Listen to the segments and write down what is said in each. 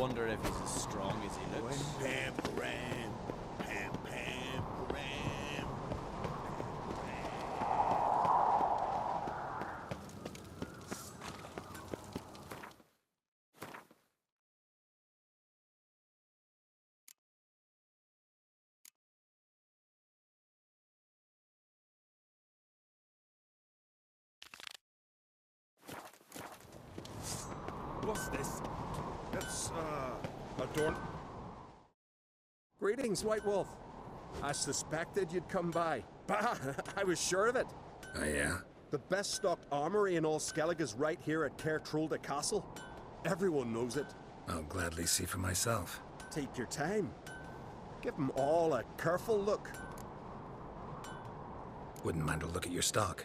wonder if he's as strong as he looks. Pam Graham. Pam Graham. What's this? It's, a door. Greetings, White Wolf. I suspected you'd come by. Bah, I was sure of it. Oh, yeah? The best stocked armory in all Skellig is right here at Caer Trolda Castle. Everyone knows it. I'll gladly see for myself. Take your time. Give them all a careful look. Wouldn't mind a look at your stock.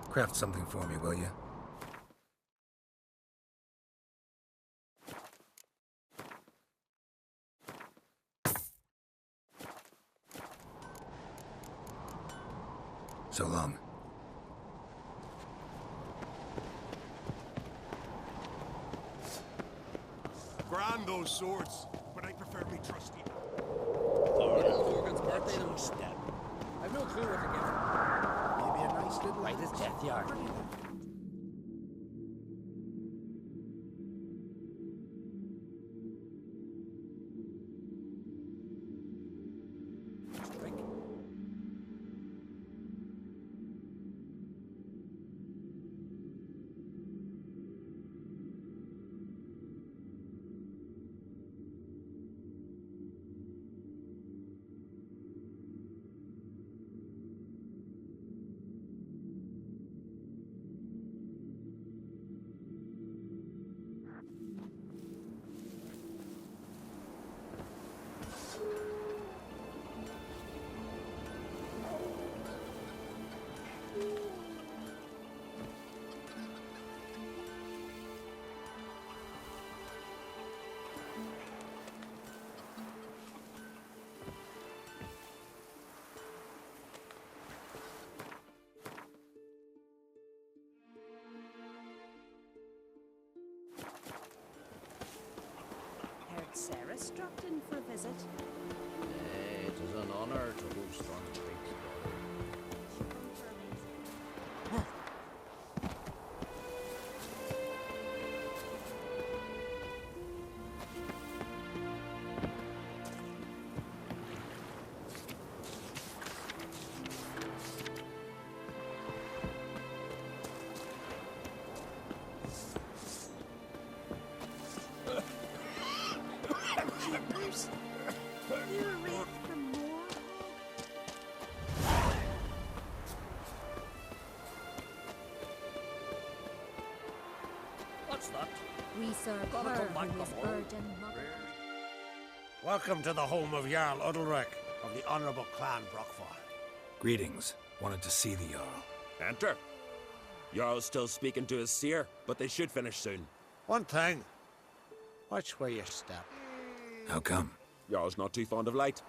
Craft something for me, will you? So long. Grand those swords, but I prefer me trusty. Morgan's birthday, no step. I've no clue what to give him. Maybe a nice little right as death yard. Drink. Cerys dropped in for a visit. It is an honor to host on the great. What's that? We serve Gotta her come back who is tomorrow. virgin mother. Welcome to the home of Jarl Udalric of the Honourable Clan Brockfar. Greetings. Wanted to see the Jarl. Enter. Jarl's still speaking to his seer, but they should finish soon. One thing. Watch where you step. How come? Jarl's not too fond of light.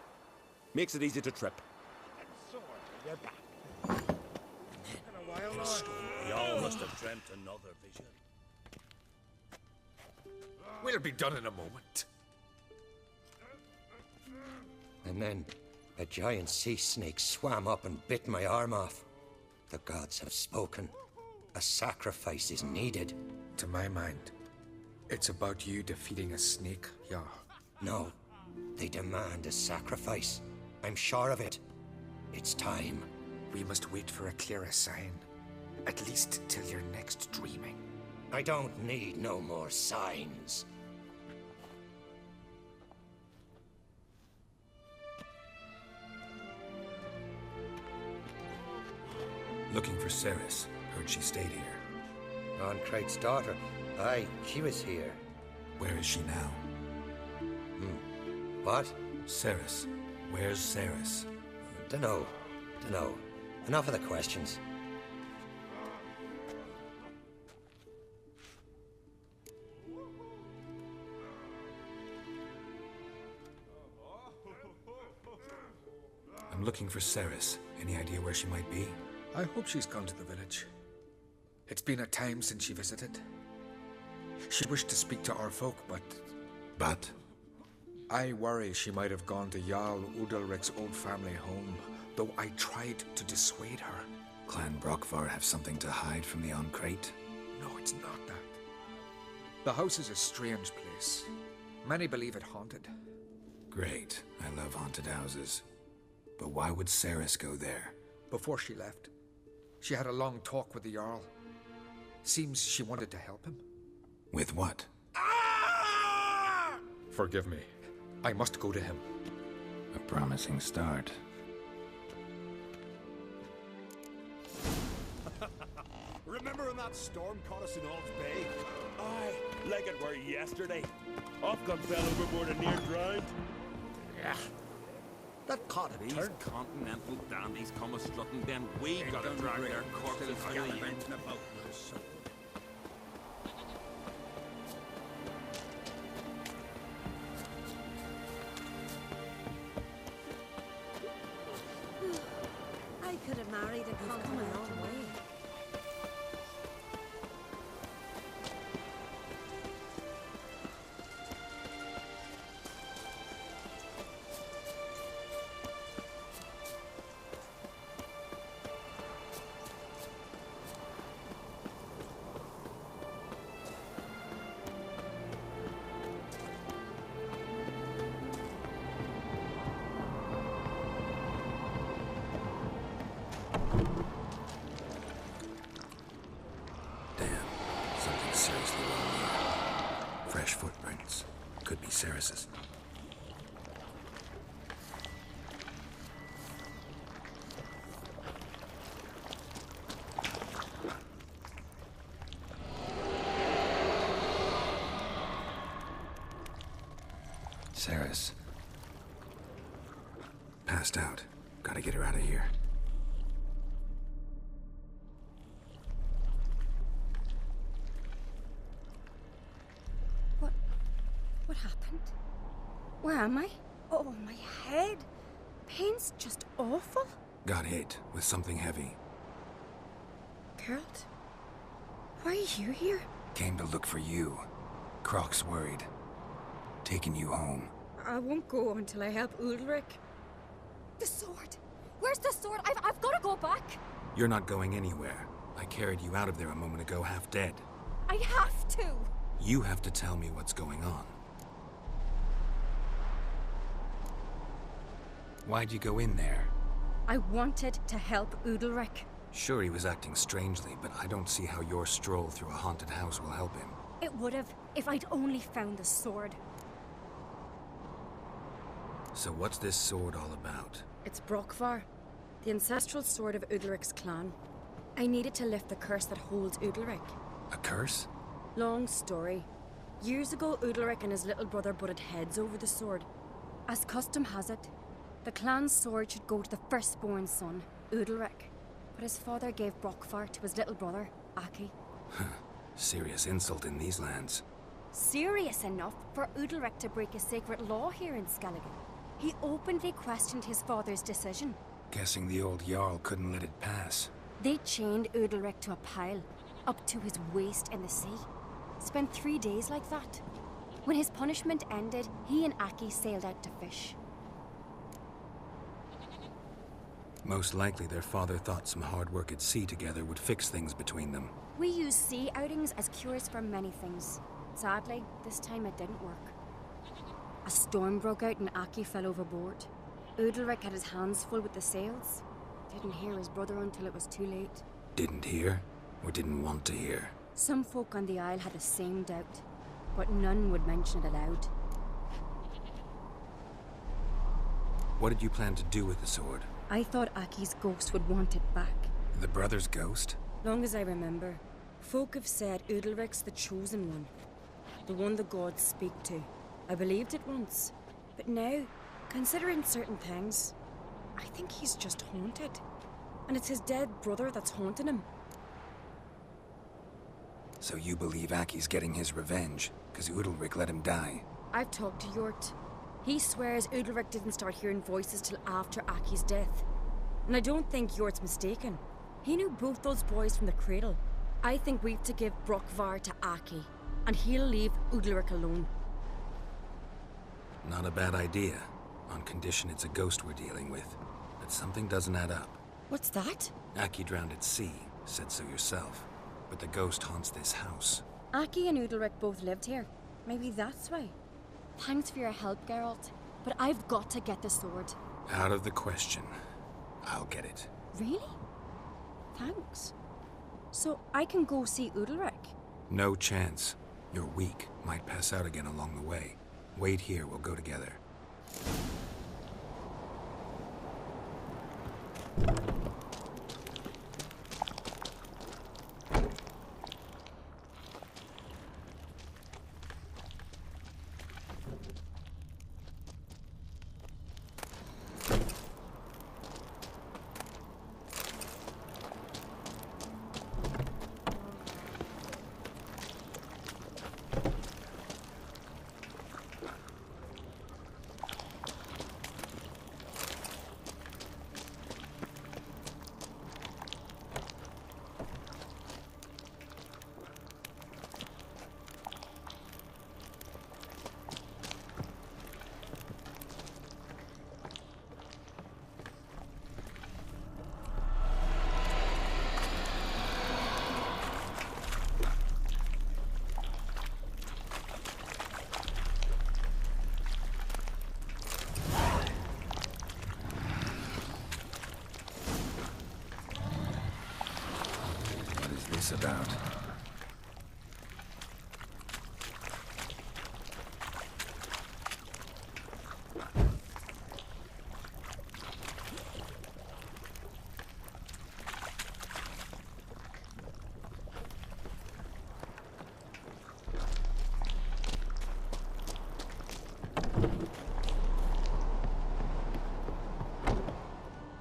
Makes it easy to trip. Y'all must have dreamt another vision. We'll be done in a moment. And then a giant sea snake swam up and bit my arm off. The gods have spoken. A sacrifice is needed. To my mind, it's about you defeating a snake, Jarl. No, They demand a sacrifice. I'm sure of it. It's time. We must wait for a clearer sign. At least till your next dreaming. I don't need no more signs. Looking for Cerys. Heard she stayed here. Ancrate's daughter. Aye, she was here. Where is she now? What? Cerys. Where's Cerys? Dunno. Enough of the questions. I'm looking for Cerys. Any idea where she might be? I hope she's gone to the village. It's been a time since she visited. She wished to speak to our folk, but... But? I worry she might have gone to Jarl Udalric's old family home, though I tried to dissuade her. Clan Brockvar have something to hide from the Ancrate? No, it's not that. The house is a strange place. Many believe it haunted. Great. I love haunted houses. But why would Cerys go there? Before she left, she had a long talk with the Jarl. Seems she wanted to help him. With what? Forgive me. I must go to him. A promising start. Remember when that storm caught us in Ald's Bay? Aye, like it were yesterday. Ofcom fell overboard and near drowned. Yeah. That caught a These turn. continental dandies come a strutting, then we gotta drag their corpses out of the end. I could have married a continent away. Something seriously wrong here. Fresh footprints. Could be Cerys's. Cerys. Passed out. Gotta get her out of here. What happened? Where am I? Oh, my head. Pain's just awful. Got hit with something heavy. Geralt, why are you here? Came to look for you. Croc's worried. Taking you home. I won't go until I help Ulrich. The sword! Where's the sword? I've got to go back! You're not going anywhere. I carried you out of there a moment ago half dead. I have to! You have to tell me what's going on. Why'd you go in there? I wanted to help Udalric. Sure, he was acting strangely, but I don't see how your stroll through a haunted house will help him. It would have, if I'd only found the sword. So what's this sword all about? It's Brockvar, the ancestral sword of Udalric's clan. I needed to lift the curse that holds Udalric. A curse? Long story. Years ago, Udalric and his little brother butted heads over the sword. As custom has it, the clan's sword should go to the firstborn son, Udalric. But his father gave Brockvar to his little brother, Aki. Serious insult in these lands. Serious enough for Udalric to break a sacred law here in Skellige. He openly questioned his father's decision. Guessing the old Jarl couldn't let it pass. They chained Udalric to a pile, up to his waist in the sea. Spent 3 days like that. When his punishment ended, he and Aki sailed out to fish. Most likely their father thought some hard work at sea together would fix things between them. We use sea outings as cures for many things. Sadly, this time it didn't work. A storm broke out and Aki fell overboard. Udalric had his hands full with the sails. Didn't hear his brother until it was too late. Didn't hear, or didn't want to hear? Some folk on the Isle had the same doubt, but none would mention it aloud. What did you plan to do with the sword? I thought Aki's ghost would want it back. The brother's ghost? Long as I remember, folk have said Udalric's the chosen one. The one the gods speak to. I believed it once, but now, considering certain things, I think he's just haunted. And it's his dead brother that's haunting him. So you believe Aki's getting his revenge, because Udalric let him die? I've talked to Yort. He swears Udalric didn't start hearing voices till after Aki's death. And I don't think Yort's mistaken. He knew both those boys from the cradle. I think we've to give Brockvar to Aki, and he'll leave Udalric alone. Not a bad idea, on condition it's a ghost we're dealing with. But something doesn't add up. What's that? Aki drowned at sea, said so yourself. But the ghost haunts this house. Aki and Udalric both lived here. Maybe that's why. Thanks for your help, Geralt. But I've got to get the sword. Out of the question. I'll get it. Really? Thanks. So I can go see Udalric? No chance. You're weak. Might pass out again along the way. Wait here, we'll go together. About.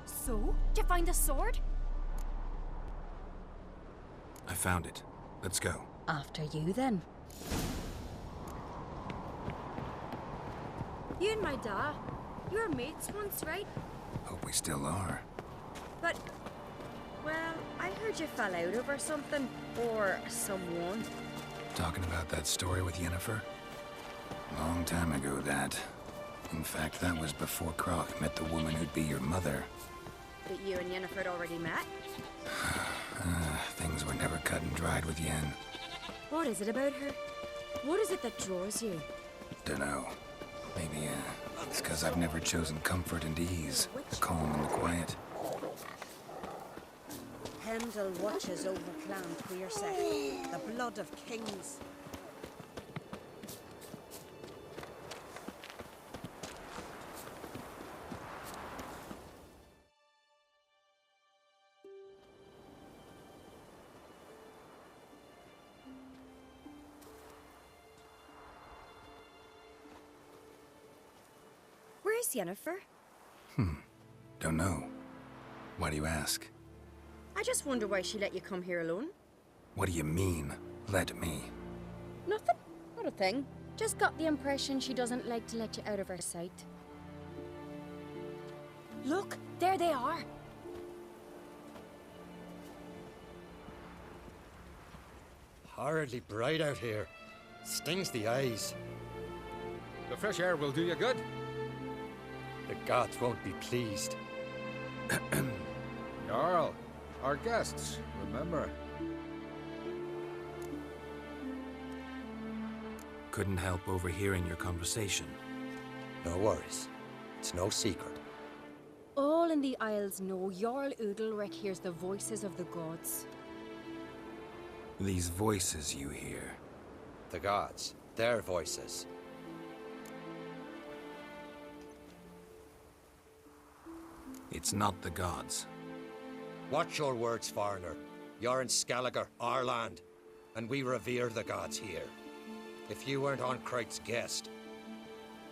So, did you find the sword? I found it. Let's go. After you, then. You and my dad, you were mates once, right? Hope we still are. But, well, I heard you fell out over something. Or someone. Talking about that story with Yennefer? Long time ago, that. In fact, that was before Croc met the woman who'd be your mother. That you and Yennefer had already met? Things were never cut and dried with Yen. What is it about her? What is it that draws you? Dunno. Maybe, it's because I've never chosen comfort and ease, the calm and the quiet. Pendle watches over Clan Queersec, the blood of kings. Where's Yennefer? Don't know. Why do you ask? I just wonder why she let you come here alone. What do you mean, let me? Nothing. Not a thing. Just got the impression she doesn't like to let you out of her sight. Look, there they are. Horridly bright out here. Stings the eyes. The fresh air will do you good. The gods won't be pleased. Jarl, our guests, remember. Couldn't help overhearing your conversation. No worries. It's no secret. All in the Isles know Jarl Udalric hears the voices of the gods. These voices you hear. The gods. Their voices. It's not the gods. Watch your words, foreigner. You're in Skellige, our land, and we revere the gods here. If you weren't on Kright's guest...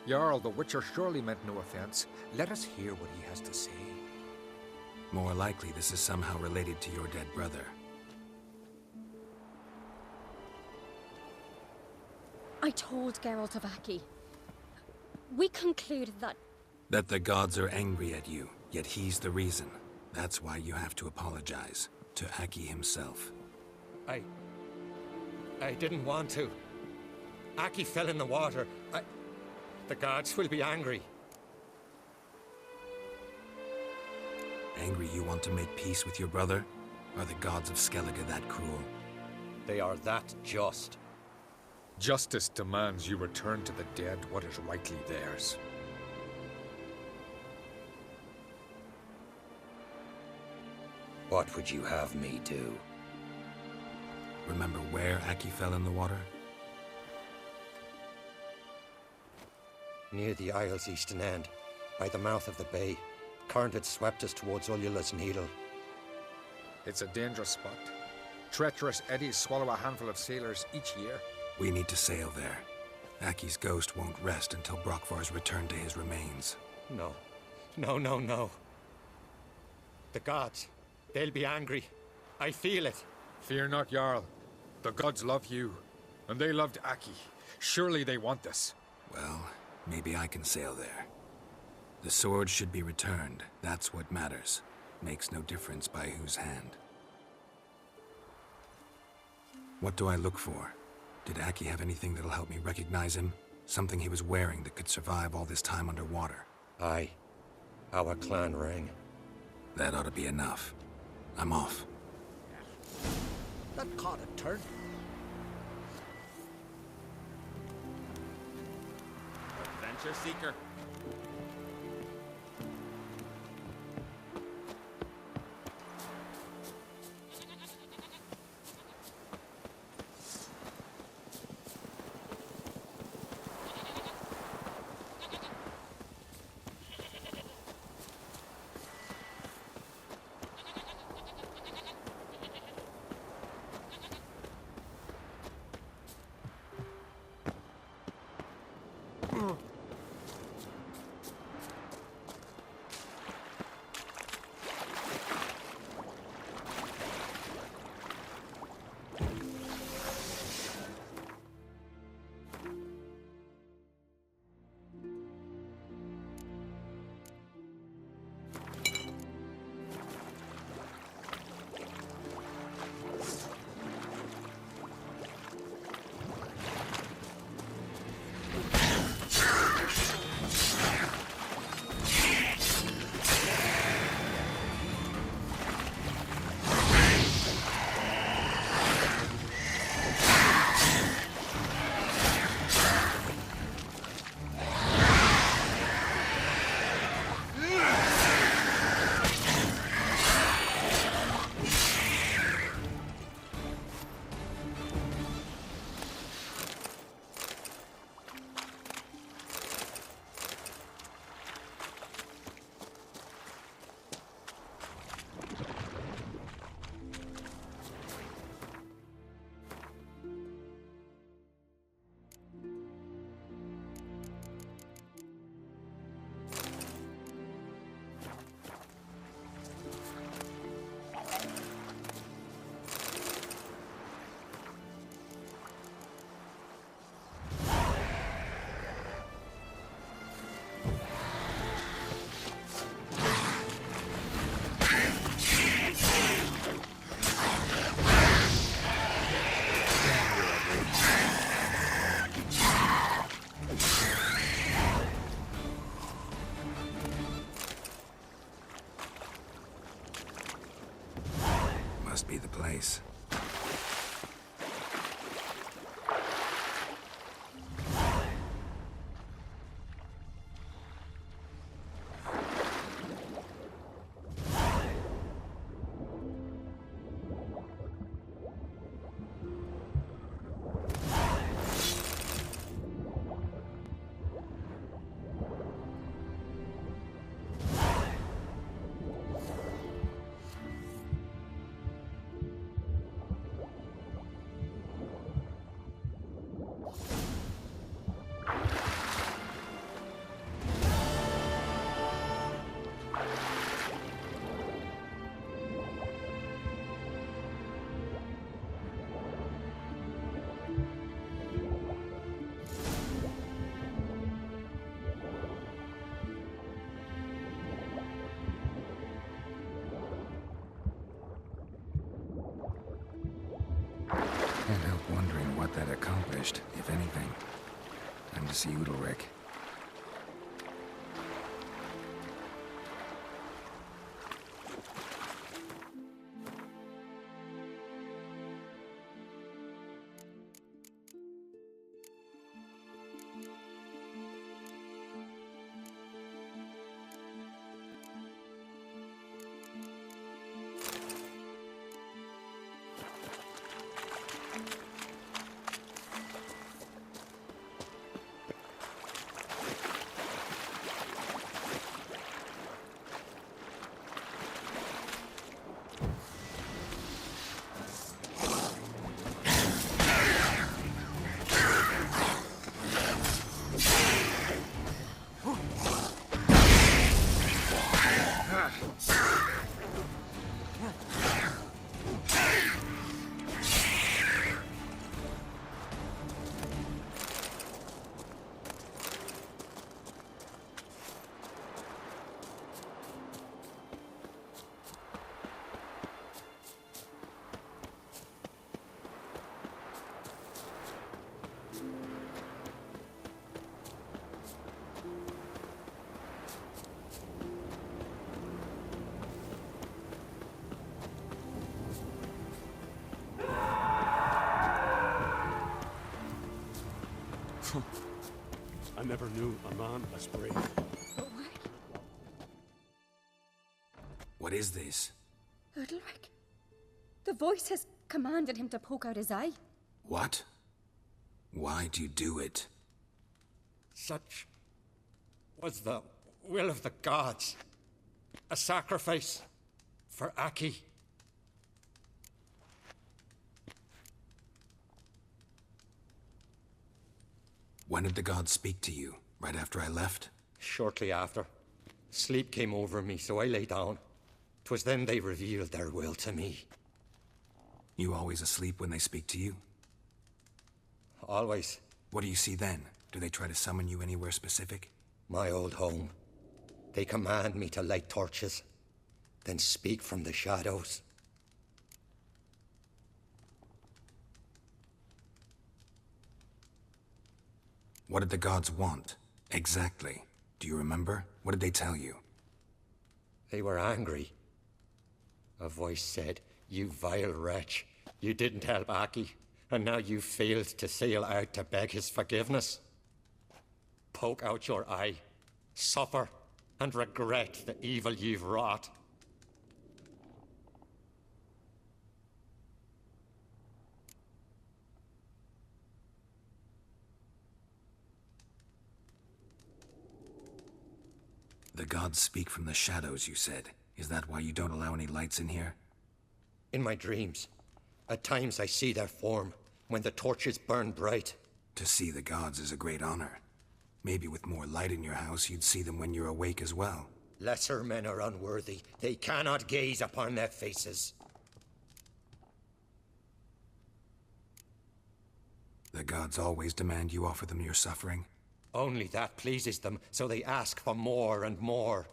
Jarl, the Witcher surely meant no offense. Let us hear what he has to say. More likely this is somehow related to your dead brother. I told Geralt of Aki. We concluded that... That the gods are angry at you, yet he's the reason. That's why you have to apologize. To Aki himself. I didn't want to. Aki fell in the water. The gods will be angry. Angry you want to make peace with your brother? Are the gods of Skellige that cruel? They are that just. Justice demands you return to the dead what is rightly theirs. What would you have me do? Remember where Aki fell in the water? Near the Isle's eastern end, by the mouth of the bay. Current had swept us towards Ullula's Needle. It's a dangerous spot. Treacherous eddies swallow a handful of sailors each year. We need to sail there. Aki's ghost won't rest until Brokvar's returned to his remains. No. No. The gods. They'll be angry. I feel it. Fear not, Jarl. The gods love you, and they loved Aki. Surely they want this. Well, maybe I can sail there. The sword should be returned. That's what matters. Makes no difference by whose hand. What do I look for? Did Aki have anything that'll help me recognize him? Something he was wearing that could survive all this time underwater? Aye. Our clan ring. That ought to be enough. I'm off. That caught a turn. Adventure seeker. Must be the place. what that accomplished, if anything. Time to see Udalric. I never knew a man as brave. What is this? Udalric. The voice has commanded him to poke out his eye. What? Why do you do it? Such was the will of the gods. A sacrifice for Aki. When did the gods speak to you? Right after I left? Shortly after. Sleep came over me, so I lay down. 'Twas then they revealed their will to me. You always asleep when they speak to you? Always. What do you see then? Do they try to summon you anywhere specific? My old home. They command me to light torches, then speak from the shadows. What did the gods want? Exactly. Do you remember? What did they tell you? They were angry. A voice said, "You vile wretch. You didn't help Aki, and now you failed to sail out to beg his forgiveness. Poke out your eye, suffer, and regret the evil you've wrought." The gods speak from the shadows, you said. Is that why you don't allow any lights in here? In my dreams, at times I see their form, when the torches burn bright. To see the gods is a great honor. Maybe with more light in your house, you'd see them when you're awake as well. Lesser men are unworthy. They cannot gaze upon their faces. The gods always demand you offer them your suffering? Only that pleases them, so they ask for more and more.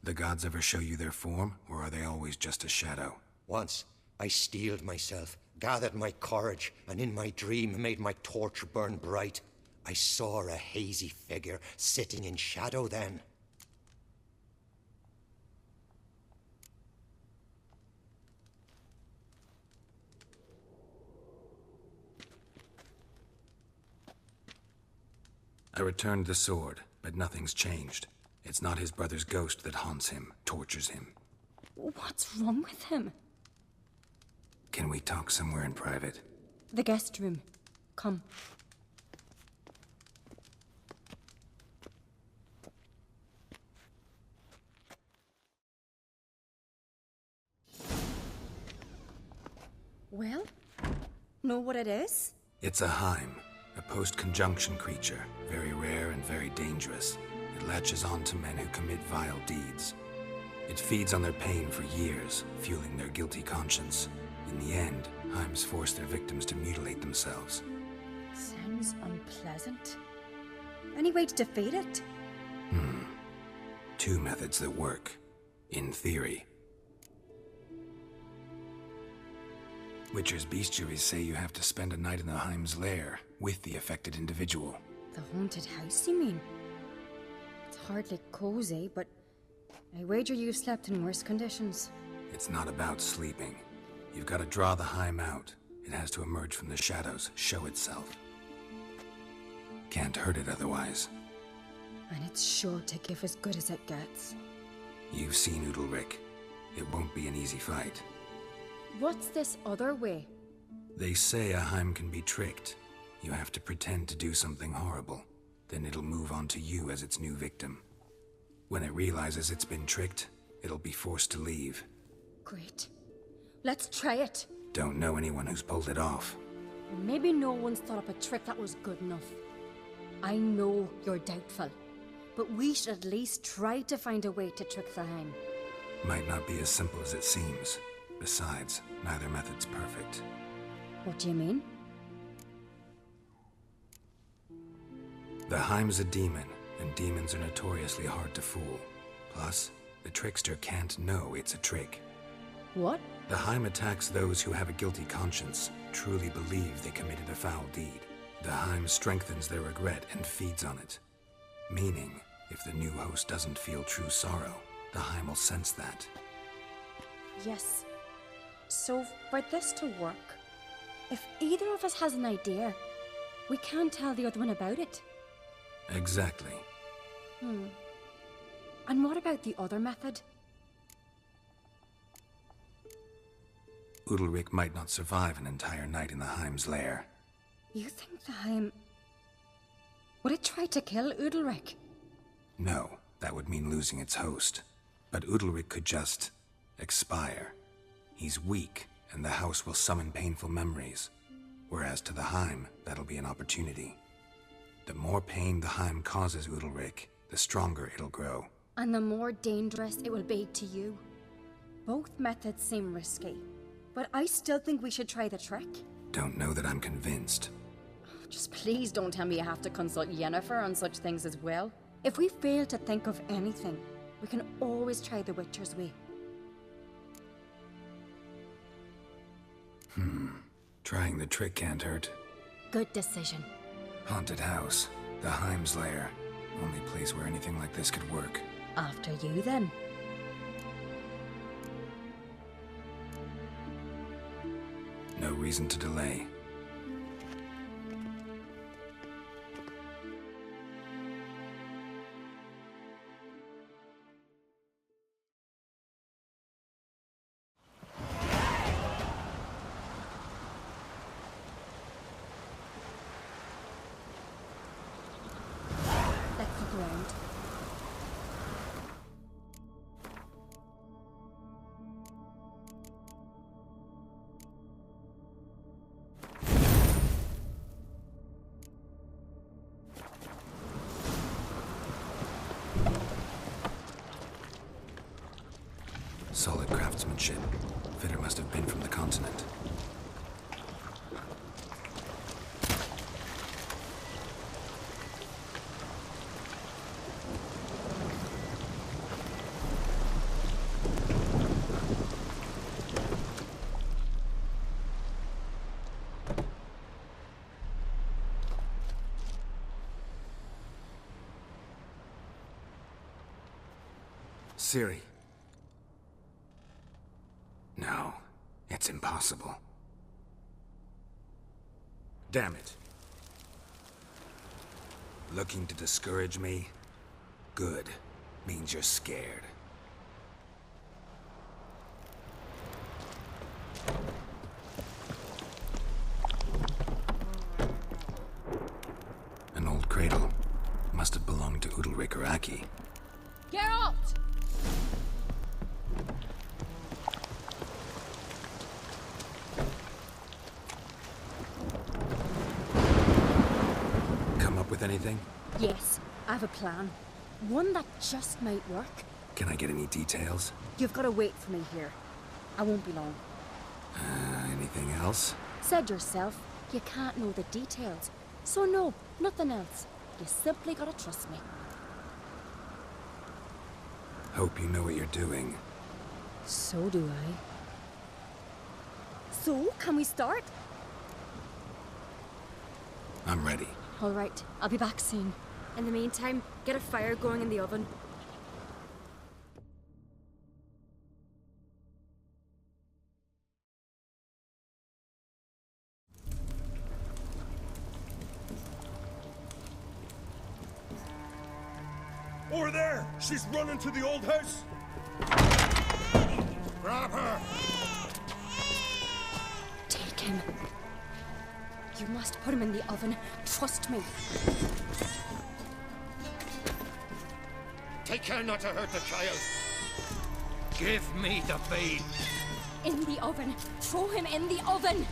The gods ever show you their form, or are they always just a shadow? Once, I steeled myself, gathered my courage, and in my dream made my torch burn bright. I saw a hazy figure sitting in shadow then. I returned the sword, but nothing's changed. It's not his brother's ghost that haunts him, tortures him. What's wrong with him? Can we talk somewhere in private? The guest room. Come. Well, know what it is? It's a Heim, a post-conjunction creature, very rare and very dangerous. It latches on to men who commit vile deeds. It feeds on their pain for years, fueling their guilty conscience. In the end, Heims force their victims to mutilate themselves. Sounds unpleasant. Any way to defeat it? Hmm. 2 methods that work. In theory. Witcher's bestiaries say you have to spend a night in the Heim's lair with the affected individual. The haunted house, you mean? It's hardly cozy, but I wager you've slept in worse conditions. It's not about sleeping. You've got to draw the Heim out. It has to emerge from the shadows, show itself. Can't hurt it otherwise. And it's sure to give as good as it gets. You've seen Udalric. It won't be an easy fight. What's this other way? They say a Heim can be tricked. You have to pretend to do something horrible. Then it'll move on to you as its new victim. When it realizes it's been tricked, it'll be forced to leave. Great. Let's try it. Don't know anyone who's pulled it off. Maybe no one's thought up a trick that was good enough. I know you're doubtful, but we should at least try to find a way to trick the Heim. Might not be as simple as it seems. Besides, neither method's perfect. What do you mean? The Heim's a demon, and demons are notoriously hard to fool. Plus, the trickster can't know it's a trick. What? The Heim attacks those who have a guilty conscience, truly believe they committed a foul deed. The Heim strengthens their regret and feeds on it. Meaning, if the new host doesn't feel true sorrow, the Heim will sense that. Yes. So, for this to work, if either of us has an idea, we can't tell the other one about it. Exactly. And what about the other method? Udalric might not survive an entire night in the Heim's lair. You think the Heim... Would it try to kill Udalric? No, that would mean losing its host. But Udalric could just... expire. He's weak, and the house will summon painful memories. Whereas to the Heim, that'll be an opportunity. The more pain the Heim causes Udalric, the stronger it'll grow. And the more dangerous it will be to you. Both methods seem risky, but I still think we should try the trick. Don't know that I'm convinced. Just please don't tell me you have to consult Yennefer on such things as well. If we fail to think of anything, we can always try the Witcher's way. Trying the trick can't hurt. Good decision. Haunted house. The Heim's lair. Only place where anything like this could work. After you, then. No reason to delay. Let's look around. Solid craftsmanship. Fitter must have been from the continent. Ciri. No, it's impossible. Damn it. Looking to discourage me? Good. Means you're scared. An old cradle. Must have belonged to Udalric or Aki. Geralt! With anything? Yes, I have a plan. One that just might work. Can I get any details? You've got to wait for me here. I won't be long. Anything else? Said yourself, you can't know the details. So no, nothing else. You simply gotta trust me. Hope you know what you're doing. So do I. So, can we start? I'm ready. All right, I'll be back soon. In the meantime, get a fire going in the oven. Over there! She's running to the old house! Grab her! Take him. You must put him in the oven. Trust me. Take care not to hurt the child. Give me the babe. In the oven. Throw him in the oven.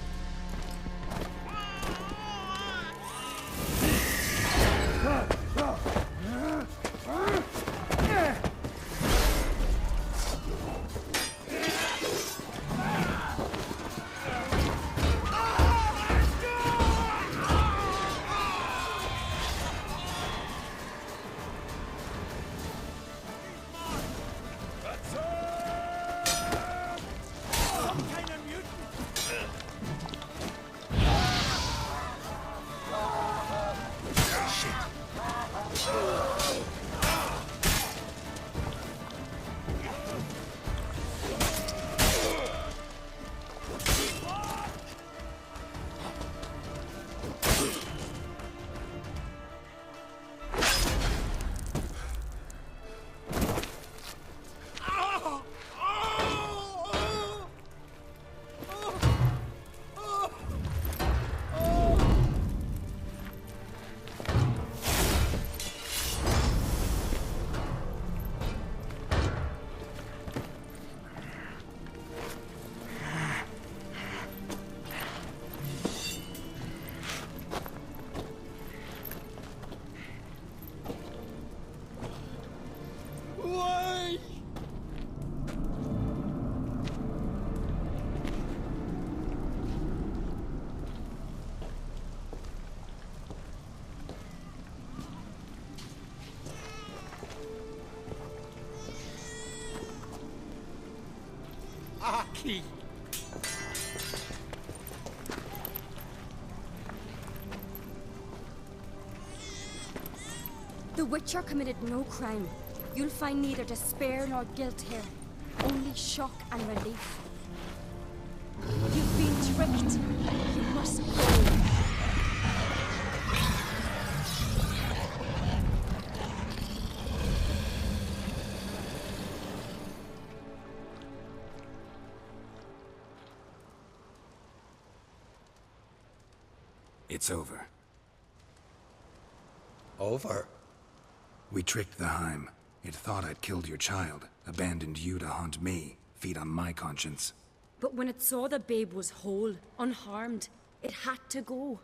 Aki! The Witcher committed no crime. You'll find neither despair nor guilt here. Only shock and relief. You've been tricked. You must go. It's over. Over? We tricked the Heim. It thought I'd killed your child, abandoned you to haunt me, feed on my conscience. But when it saw the babe was whole, unharmed, it had to go.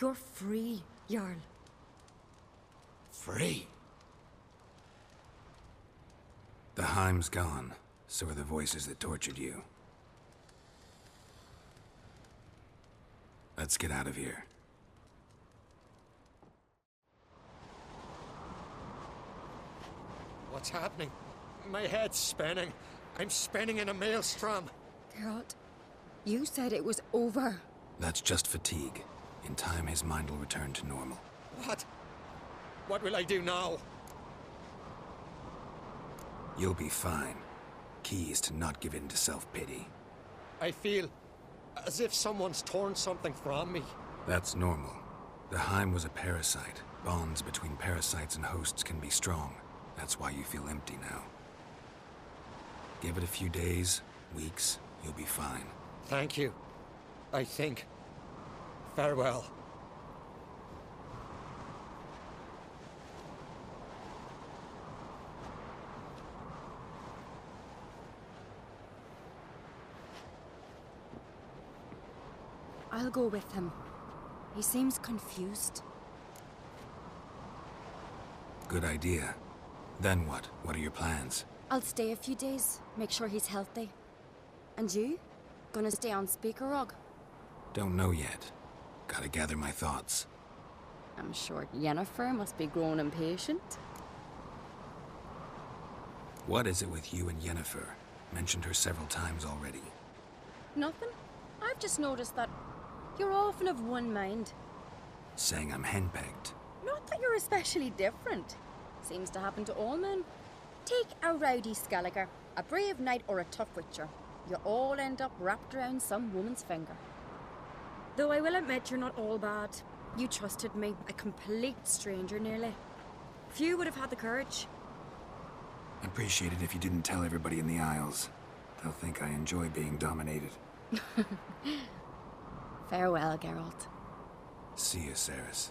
You're free, Jarl. Free? The Heim's gone, so are the voices that tortured you. Let's get out of here. What's happening? My head's spinning. I'm spinning in a maelstrom. Geralt, you said it was over. That's just fatigue. In time, his mind will return to normal. What? What will I do now? You'll be fine. Key is to not give in to self-pity. I feel as if someone's torn something from me. That's normal. The Heim was a parasite. Bonds between parasites and hosts can be strong. That's why you feel empty now. Give it a few days, weeks, you'll be fine. Thank you. I think. Farewell. I'll go with him. He seems confused. Good idea. Then what? What are your plans? I'll stay a few days, make sure he's healthy. And you? Gonna stay on Speaker Rog? Don't know yet. Gotta gather my thoughts. I'm sure Yennefer must be growing impatient. What is it with you and Yennefer? Mentioned her several times already. Nothing. I've just noticed that you're often of one mind. Saying I'm henpecked. Not that you're especially different. Seems to happen to all men. Take a rowdy Skelliger, a brave knight or a tough witcher. You all end up wrapped around some woman's finger. Though I will admit you're not all bad. You trusted me, a complete stranger nearly. Few would have had the courage. I'd appreciate it if you didn't tell everybody in the Isles. They'll think I enjoy being dominated. Farewell, Geralt. See you, Cerys.